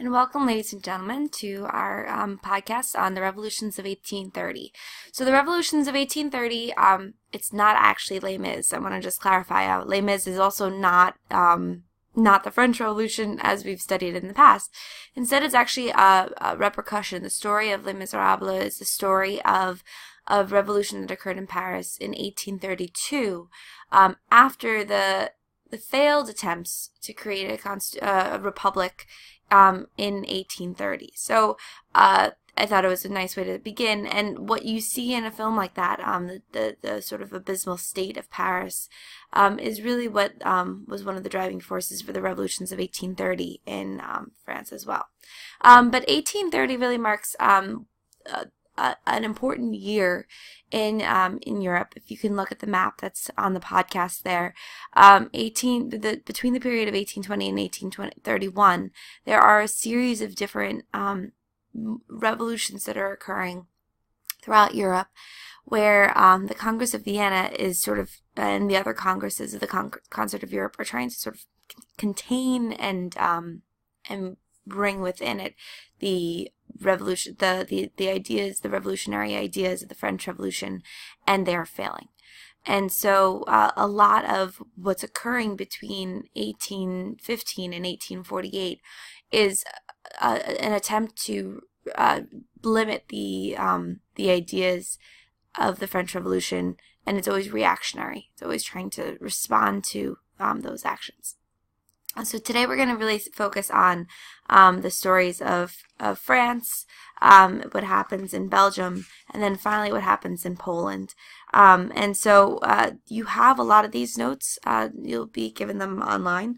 And welcome, ladies and gentlemen, to our podcast on the revolutions of 1830. So the revolutions of 1830, it's not actually Les Mis. I want to just clarify. Les Mis is also not the French Revolution as we've studied in the past. Instead, it's actually a repercussion. The story of Les Miserables is the story of revolution that occurred in Paris in 1832, after the failed attempts to create a republic in 1830. So I thought it was a nice way to begin. And what you see in a film like that, the sort of abysmal state of Paris, is really what was one of the driving forces for the revolutions of 1830 in France as well. But 1830 really marks an important year in Europe. If you can look at the map that's on the podcast there, between the period of 1820 and 1831, there are a series of different revolutions that are occurring throughout Europe, where the Congress of Vienna is sort of, and the other congresses of the Concert of Europe are trying to sort of contain and bring within it the revolution, the ideas, the revolutionary ideas of the French Revolution, and they are failing. And so a lot of what's occurring between 1815 and 1848 is an attempt to limit the ideas of the French Revolution, and it's always reactionary. It's always trying to respond to those actions. So today we're going to really focus on the stories of France, what happens in Belgium, and then finally what happens in Poland. And so you have a lot of these notes. You'll be given them online.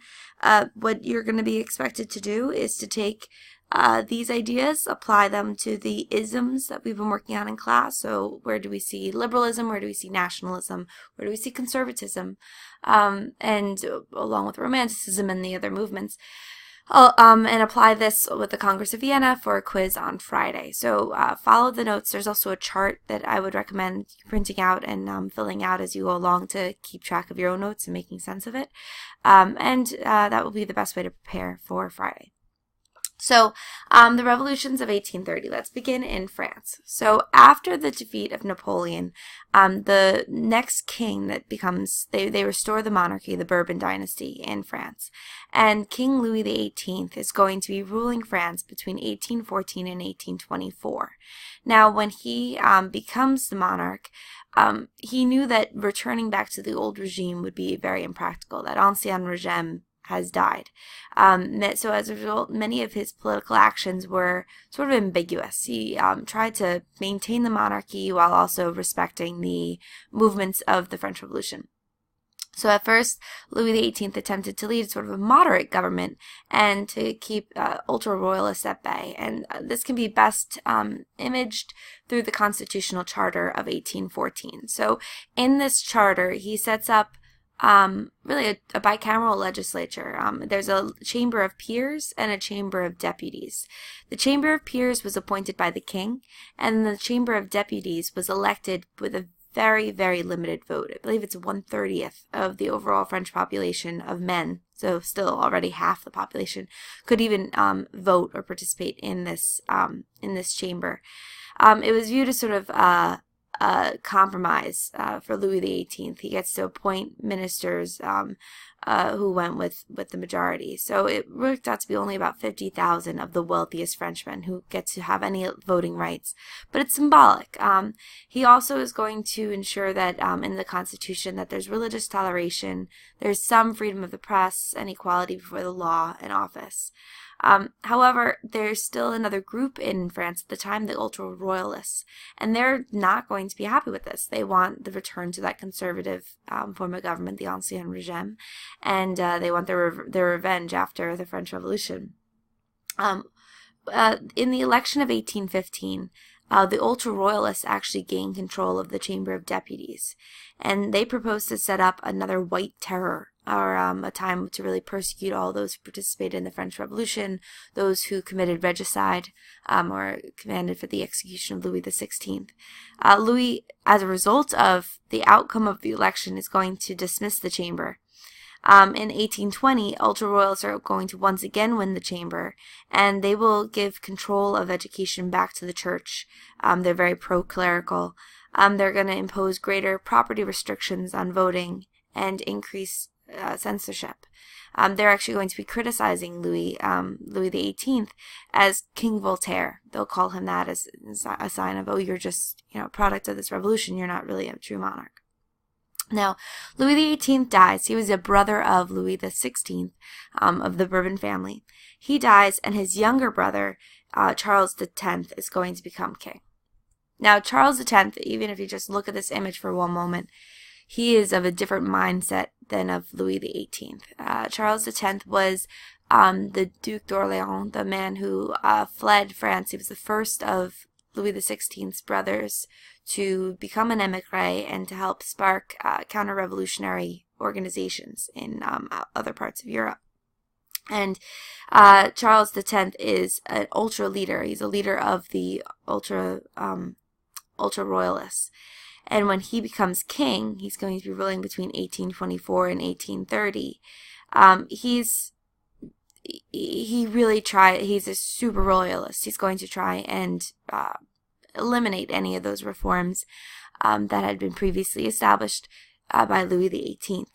What you're going to be expected to do is to take these ideas, apply them to the isms that we've been working on in class. So where do we see liberalism? Where do we see nationalism? Where do we see conservatism? And along with romanticism and the other movements. And apply this with the Congress of Vienna for a quiz on Friday. So follow the notes. There's also a chart that I would recommend printing out and filling out as you go along to keep track of your own notes and making sense of it. And that will be the best way to prepare for Friday. So, the revolutions of 1830. Let's begin in France. So, after the defeat of Napoleon, the next king that becomes, they restore the monarchy, the Bourbon dynasty in France. And King Louis XVIII is going to be ruling France between 1814 and 1824. Now, when he becomes the monarch, he knew that returning back to the old regime would be very impractical, that ancien régime has died. So as a result, many of his political actions were sort of ambiguous. He tried to maintain the monarchy while also respecting the movements of the French Revolution. So at first, Louis XVIII attempted to lead sort of a moderate government and to keep ultra-royalists at bay. And this can be best imaged through the Constitutional Charter of 1814. So in this charter, he sets up really a bicameral legislature. There's a chamber of peers and a chamber of deputies. The chamber of peers was appointed by the king, and the chamber of deputies was elected with a very, very limited vote. I believe it's 1/30 of the overall French population of men, so still already half the population could even vote or participate in this chamber. It was viewed as sort of compromise for Louis XVIII. He gets to appoint ministers who went with the majority. So it worked out to be only about 50,000 of the wealthiest Frenchmen who get to have any voting rights. But it's symbolic. He also is going to ensure that in the Constitution that there's religious toleration, there's some freedom of the press, and equality before the law and office. However, there's still another group in France at the time, the ultra-royalists, and they're not going to be happy with this. They want the return to that conservative form of government, the Ancien Régime, and they want their revenge after the French Revolution. In the election of 1815, the ultra-royalists actually gained control of the Chamber of Deputies, and they proposed to set up another White Terror, or a time to really persecute all those who participated in the French Revolution, those who committed regicide, or commanded for the execution of Louis XVI. Louis, as a result of the outcome of the election, is going to dismiss the chamber. In 1820, ultra-royalists are going to once again win the chamber, and they will give control of education back to the church. They're very pro-clerical. They're going to impose greater property restrictions on voting and increase censorship. They're actually going to be criticizing Louis XVIII as King Voltaire. They'll call him that as a sign of, oh, you're just a product of this revolution. You're not really a true monarch. Now, Louis XVIII dies. He was a brother of Louis XVI, of the Bourbon family. He dies, and his younger brother, Charles X, is going to become king. Now, Charles X, even if you just look at this image for one moment, he is of a different mindset than of Louis XVIII. Charles X was the Duc d'Orléans, the man who fled France. He was the first of Louis XVI's brothers to become an émigré and to help spark counter-revolutionary organizations in other parts of Europe. And Charles X is an ultra leader. He's a leader of the ultra royalists. And when he becomes king, he's going to be ruling between 1824 and 1830. He's a super royalist. He's going to try and eliminate any of those reforms that had been previously established by Louis XVIII.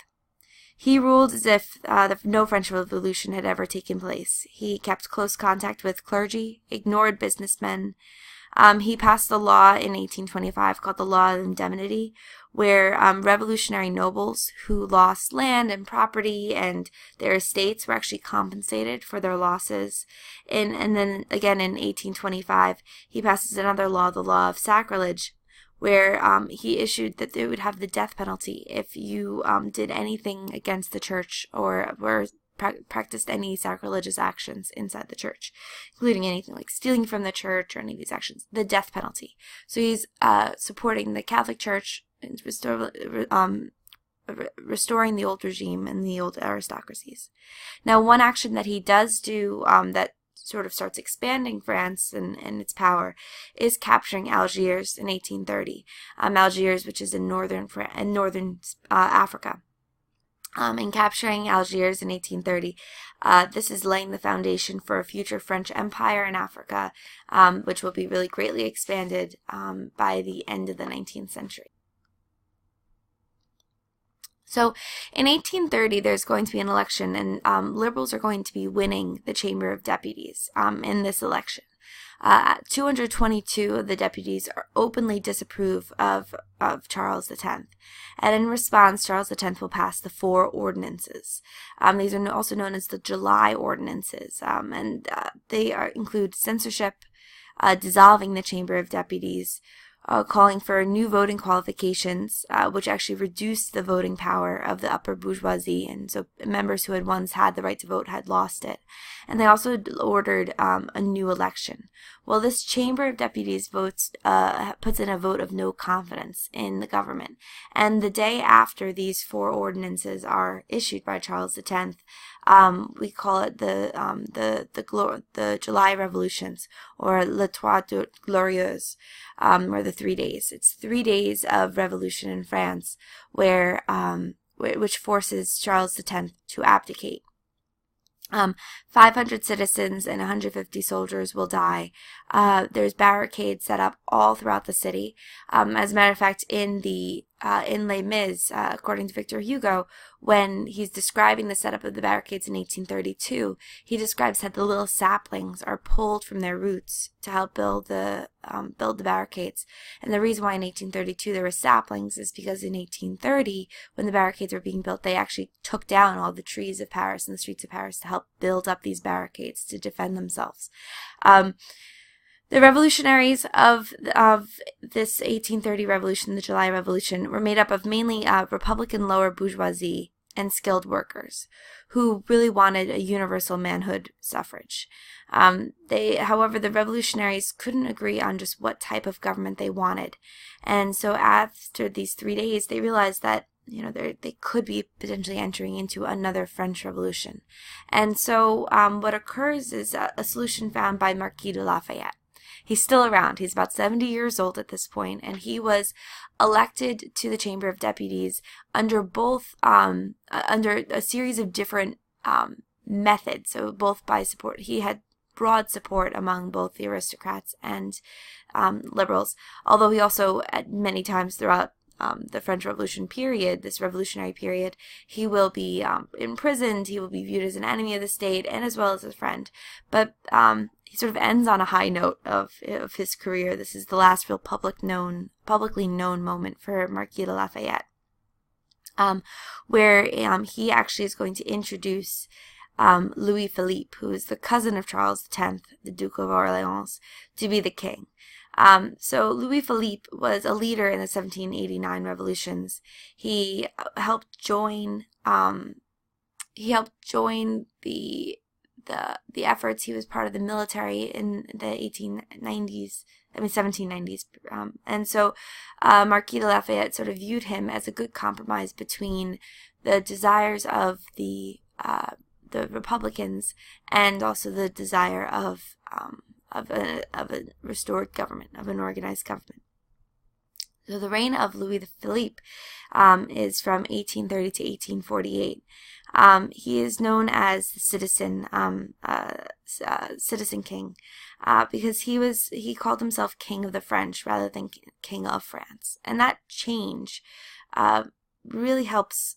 He ruled as if no French Revolution had ever taken place. He kept close contact with clergy, ignored businessmen. He passed a law in 1825 called the Law of Indemnity, where revolutionary nobles who lost land and property and their estates were actually compensated for their losses. And then again in 1825, he passes another law, the Law of Sacrilege, where he issued that they would have the death penalty if you did anything against the church or were practiced any sacrilegious actions inside the church, including anything like stealing from the church or any of these actions, the death penalty. So he's supporting the Catholic Church and restoring the old regime and the old aristocracies. Now, one action that he does do that sort of starts expanding France and its power is capturing Algiers in 1830. Algiers, which is in northern Africa. In capturing Algiers in 1830, this is laying the foundation for a future French empire in Africa, which will be really greatly expanded by the end of the 19th century. So in 1830, there's going to be an election, and liberals are going to be winning the Chamber of Deputies in this election. 222 of the deputies openly disapprove of Charles X. And in response, Charles X will pass the 4 ordinances. These are also known as the July Ordinances, and they include censorship, dissolving the Chamber of Deputies, calling for new voting qualifications, which actually reduced the voting power of the upper bourgeoisie, and so members who had once had the right to vote had lost it. And they also ordered a new election. Well, this Chamber of Deputies puts in a vote of no confidence in the government. And the day after these 4 ordinances are issued by Charles X, we call it the July Revolutions, or Les Trois Glorieuses, or the 3 days. It's 3 days of revolution in France, which forces Charles X to abdicate. 500 citizens and 150 soldiers will die. There's barricades set up all throughout the city. As a matter of fact, in Les Mis, according to Victor Hugo, when he's describing the setup of the barricades in 1832, he describes how the little saplings are pulled from their roots to help build the barricades. And the reason why in 1832 there were saplings is because in 1830, when the barricades were being built, they actually took down all the trees of Paris and the streets of Paris to help build up these barricades to defend themselves. The revolutionaries of this 1830 revolution, the July Revolution, were made up of mainly Republican lower bourgeoisie and skilled workers who really wanted a universal manhood suffrage. However, the revolutionaries couldn't agree on just what type of government they wanted. And so after these 3 days, they realized that they could be potentially entering into another French Revolution. And so what occurs is a solution found by Marquis de Lafayette. He's still around. He's about 70 years old at this point, and he was elected to the Chamber of Deputies under under a series of different methods. So both by support. He had broad support among both the aristocrats and liberals, although he also, at many times throughout the French Revolution period, this revolutionary period, he will be imprisoned, he will be viewed as an enemy of the state, and as well as a friend. But he sort of ends on a high note of his career. This is the last real publicly known moment for Marquis de Lafayette, where he actually is going to introduce Louis Philippe, who is the cousin of Charles X, the Duke of Orleans, to be the king. So Louis Philippe was a leader in the 1789 revolutions. He helped join the efforts. He was part of the military in the 1790s. And so Marquis de Lafayette sort of viewed him as a good compromise between the desires of the Republicans and also the desire of a restored government, of an organized government. So the reign of Louis Philippe is from 1830 to 1848. He is known as the citizen king because he called himself King of the French rather than King of France, and that change really helps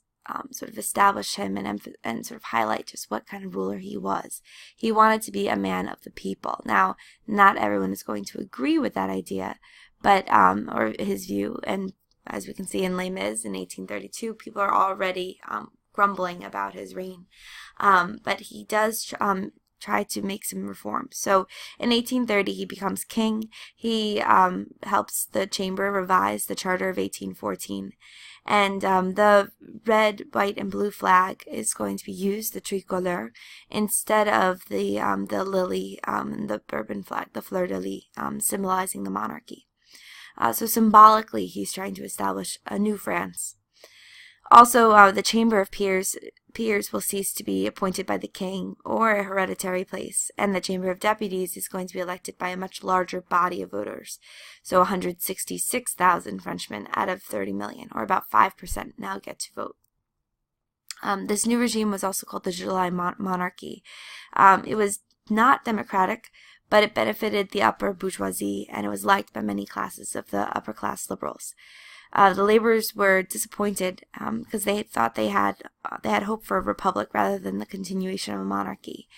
sort of establish him and sort of highlight just what kind of ruler he was. He wanted to be a man of the people. Now, not everyone is going to agree with that idea, but or his view. And as we can see in Les Mis in 1832, people are already grumbling about his reign. But he does try to make some reforms. So in 1830, he becomes king. He helps the chamber revise the Charter of 1814. And the red, white, and blue flag is going to be used, the tricolore, instead of the lily and the Bourbon flag, the fleur-de-lis, symbolizing the monarchy. So symbolically, he's trying to establish a new France. Also, the Chamber of Peers will cease to be appointed by the king or a hereditary place, and the Chamber of Deputies is going to be elected by a much larger body of voters. So 166,000 Frenchmen out of 30 million, or about 5%, now get to vote. This new regime was also called the July Monarchy. It was not democratic, but it benefited the upper bourgeoisie, and it was liked by many classes of the upper class liberals. The laborers were disappointed because they thought they had hope for a republic rather than the continuation of a monarchy.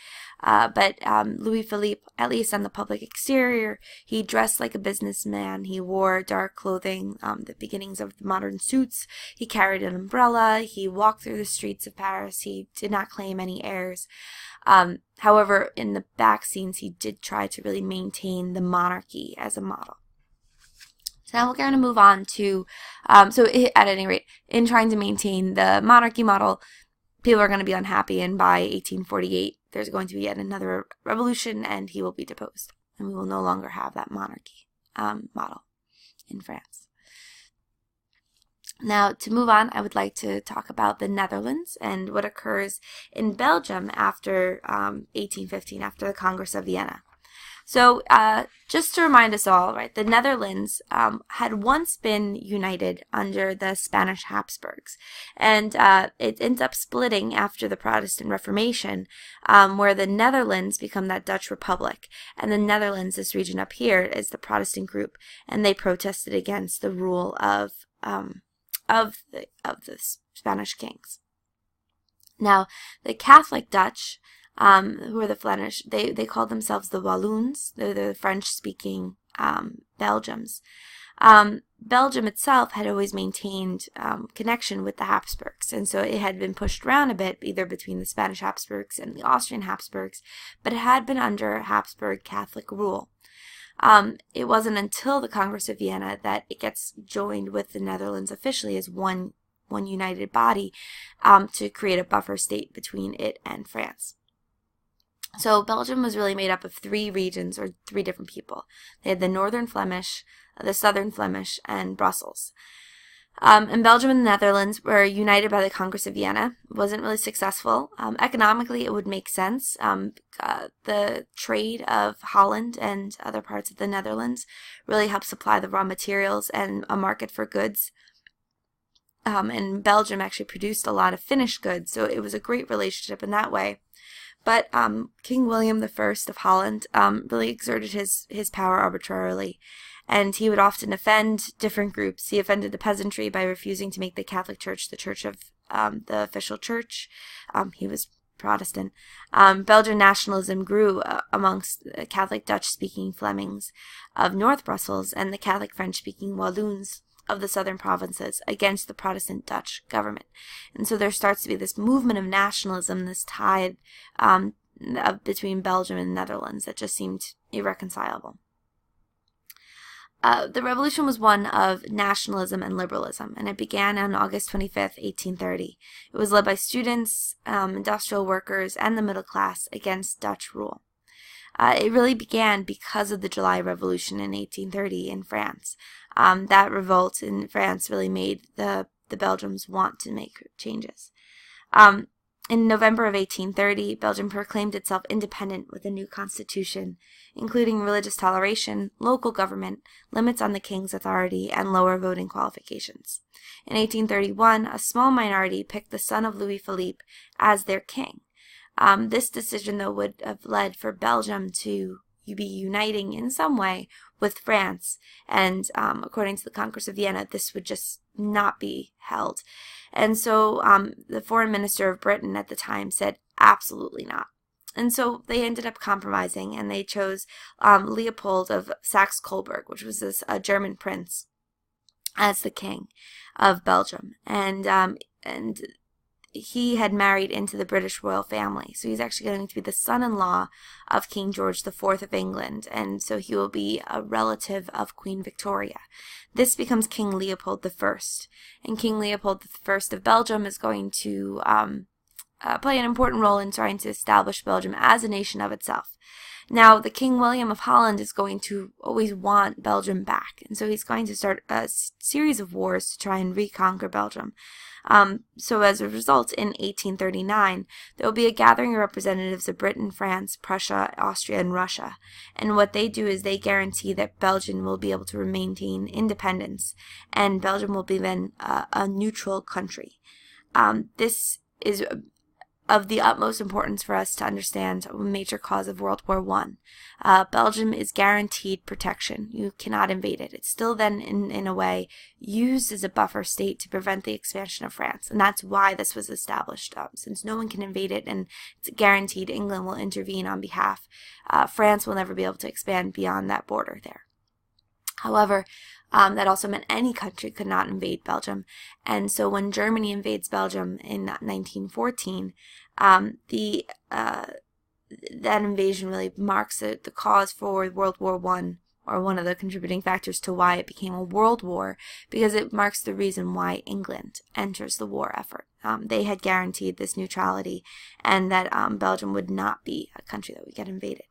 But Louis Philippe, at least on the public exterior, he dressed like a businessman. He wore dark clothing, the beginnings of the modern suits. He carried an umbrella. He walked through the streets of Paris. He did not claim any heirs. However, in the back scenes, he did try to really maintain the monarchy as a model. So now we're going to move on to, at any rate, in trying to maintain the monarchy model, people are going to be unhappy, and by 1848, there's going to be yet another revolution, and he will be deposed, and we will no longer have that monarchy model in France. Now, to move on, I would like to talk about the Netherlands and what occurs in Belgium after 1815, after the Congress of Vienna. So, just to remind us all, right, the Netherlands had once been united under the Spanish Habsburgs, and it ends up splitting after the Protestant Reformation, where the Netherlands become that Dutch Republic, and the Netherlands, this region up here, is the Protestant group, and they protested against the rule of the Spanish kings. Now, the Catholic Dutch, who are the Flemish, they called themselves the Walloons. They're the French-speaking Belgians. Belgium itself had always maintained connection with the Habsburgs, and so it had been pushed around a bit, either between the Spanish Habsburgs and the Austrian Habsburgs, but it had been under Habsburg Catholic rule. It wasn't until the Congress of Vienna that it gets joined with the Netherlands officially as one united body to create a buffer state between it and France. So Belgium was really made up of three regions, or three different people. They had the Northern Flemish, the Southern Flemish, and Brussels. And Belgium and the Netherlands were united by the Congress of Vienna. It wasn't really successful. Economically, it would make sense. The trade of Holland and other parts of the Netherlands really helped supply the raw materials and a market for goods. And Belgium actually produced a lot of finished goods, so it was a great relationship in that way. But King William I of Holland really exerted his power arbitrarily, and he would often offend different groups. He offended the peasantry by refusing to make the Catholic Church the church of the official church. He was Protestant. Belgian nationalism grew amongst the Catholic Dutch-speaking Flemings of North Brussels and the Catholic French-speaking Walloons of the southern provinces against the Protestant Dutch government. And so there starts to be this movement of nationalism, this tide between Belgium and the Netherlands that just seemed irreconcilable. The revolution was one of nationalism and liberalism, and it began on August 25th, 1830. It was led by students, industrial workers, and the middle class against Dutch rule. It really began because of the July Revolution in 1830 in France. That revolt in France really made the Belgians want to make changes. In November of 1830, Belgium proclaimed itself independent with a new constitution, including religious toleration, local government, limits on the king's authority, and lower voting qualifications. In 1831, a small minority picked the son of Louis Philippe as their king. This decision, though, would have led for Belgium to be uniting in some way with France, and according to the Congress of Vienna, this would just not be held. And so the foreign minister of Britain at the time said, absolutely not. And so they ended up compromising, and they chose Leopold of Saxe-Coburg, which was a German prince, as the king of Belgium. And he had married into the British royal family. So he's actually going to be the son-in-law of King George IV of England, and so he will be a relative of Queen Victoria. This becomes King Leopold I, and King Leopold I of Belgium is going to play an important role in trying to establish Belgium as a nation of itself. Now, the King William of Holland is going to always want Belgium back, and so he's going to start a series of wars to try and reconquer Belgium. So as a result, in 1839, there will be a gathering of representatives of Britain, France, Prussia, Austria, and Russia. And what they do is they guarantee that Belgium will be able to maintain independence, and Belgium will be then a neutral country. This is of the utmost importance for us to understand a major cause of World War I. Belgium is guaranteed protection. You cannot invade it. It's still then, in a way, used as a buffer state to prevent the expansion of France. And that's why this was established. Since no one can invade it and it's guaranteed England will intervene on behalf, France will never be able to expand beyond that border there. However, that also meant any country could not invade Belgium. And so when Germany invades Belgium in 1914, that invasion really marks the cause for World War I, or one of the contributing factors to why it became a world war, because it marks the reason why England enters the war effort. They had guaranteed this neutrality, and that Belgium would not be a country that would get invaded.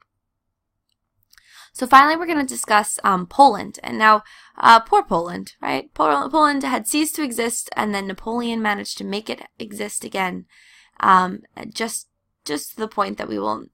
So finally, we're going to discuss Poland. And now, poor Poland, right? Poland had ceased to exist, and then Napoleon managed to make it exist again, just to the point that we will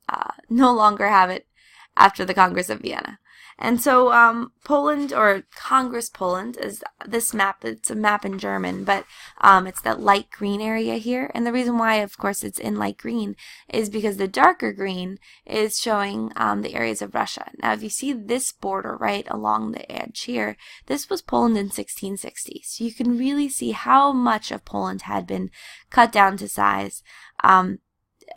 no longer have it after the Congress of Vienna. And so Poland, or Congress Poland, is this map. It's a map in German, but it's that light green area here. And the reason why, of course, it's in light green is because the darker green is showing the areas of Russia. Now, if you see this border right along the edge here, this was Poland in 1660. So you can really see how much of Poland had been cut down to size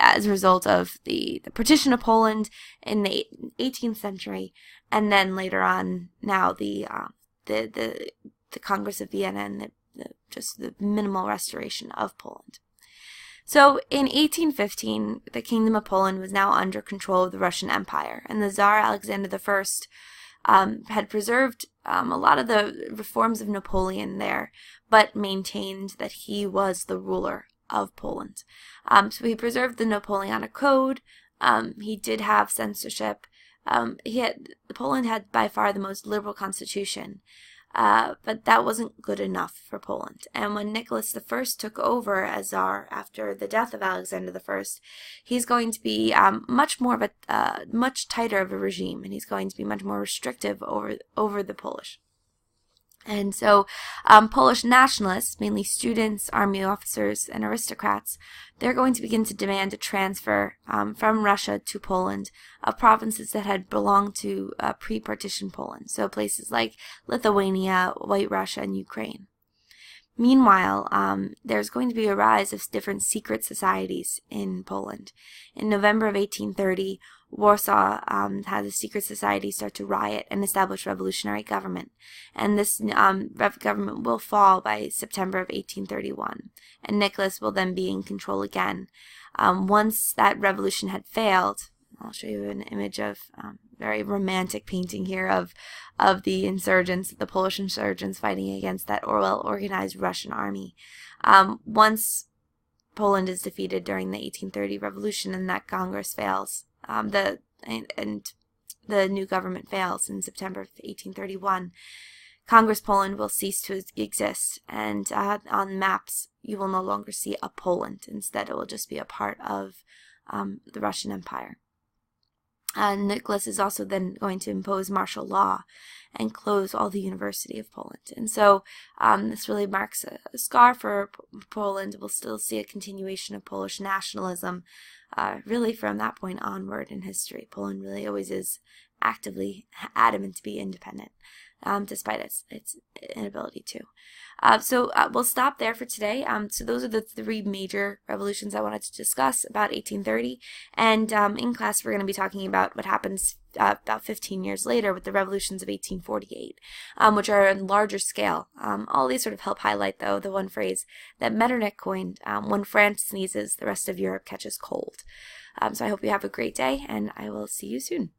as a result of the partition of Poland in the 18th century, and then later on now the Congress of Vienna and just the minimal restoration of Poland. So in 1815, the Kingdom of Poland was now under control of the Russian Empire, and the Tsar Alexander I had preserved a lot of the reforms of Napoleon there, but maintained that he was the ruler of Poland. So he preserved the Napoleonic Code. He did have censorship. Poland had by far the most liberal constitution, but that wasn't good enough for Poland. And when Nicholas I took over as Tsar after the death of Alexander I, he's going to be much more of much tighter of a regime, and he's going to be much more restrictive over the Polish. And so Polish nationalists, mainly students, army officers, and aristocrats, they're going to begin to demand a transfer from Russia to Poland of provinces that had belonged to pre-partition Poland, so places like Lithuania, White Russia, and Ukraine. Meanwhile, there's going to be a rise of different secret societies in Poland. In November of 1830, Warsaw had a secret society start to riot and establish revolutionary government. And this government will fall by September of 1831. And Nicholas will then be in control again. Once that revolution had failed, I'll show you an image of very romantic painting here of the insurgents, the Polish insurgents fighting against that well-organized Russian army. Once Poland is defeated during the 1830 revolution and that Congress fails, and the new government fails in September of 1831, Congress Poland will cease to exist, and on maps you will no longer see a Poland. Instead, it will just be a part of the Russian Empire. Nicholas is also then going to impose martial law and close all the University of Poland. And so this really marks a scar for Poland. We'll still see a continuation of Polish nationalism really from that point onward in history. Poland really always is actively adamant to be independent, despite its inability to. So we'll stop there for today. So those are the three major revolutions I wanted to discuss about 1830. And in class, we're going to be talking about what happens about 15 years later with the revolutions of 1848, which are on larger scale. All these sort of help highlight, though, the one phrase that Metternich coined: when France sneezes, the rest of Europe catches cold. So I hope you have a great day, and I will see you soon.